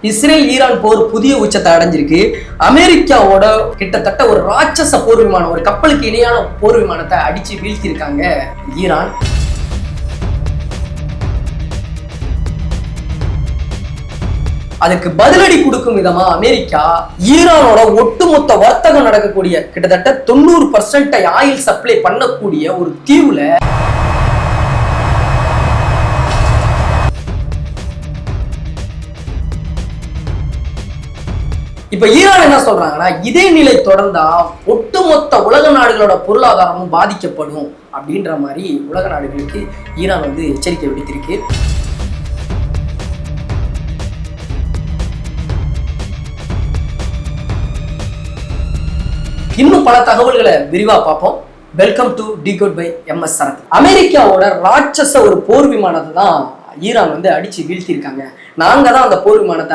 Israel Iran போர் புதிய உச்சத்தை அடைஞ்சிருக்கு. அமெரிக்காவோட கிட்டத்தட்ட ஒரு ராட்சச போர் விமானம், ஒரு கப்பலுக்கு இணையான போர் விமானத்தை அடிச்சு வீழ்த்திருக்காங்க ஈரான். அதுக்கு பதிலடி கொடுக்கும் விதமா அமெரிக்கா ஈரானோட ஒட்டுமொத்த வர்த்தகம் நடக்கக்கூடிய கிட்டத்தட்ட 90% ஆயில் சப்ளை பண்ணக்கூடிய ஒரு தீவுல இப்ப ஈரான் என்ன சொல்றாங்கன்னா, இதே நிலை தொடர்ந்தா ஒட்டுமொத்த உலக நாடுகளோட பொருளாதாரமும் பாதிக்கப்படும் அப்படின்ற மாதிரி உலக நாடுகளுக்கு ஈரான் எச்சரிக்கை விடுத்திருக்கு. இன்னும் பல தகவல்களை விரிவா பார்ப்போம். Welcome to decode by MS Sarath. அமெரிக்காவோட ராட்சச ஒரு போர் விமானத்தை தான் ஈரான் அடிச்சு வீழ்த்திருக்காங்க. நாங்க தான் அந்த போர் விமானத்தை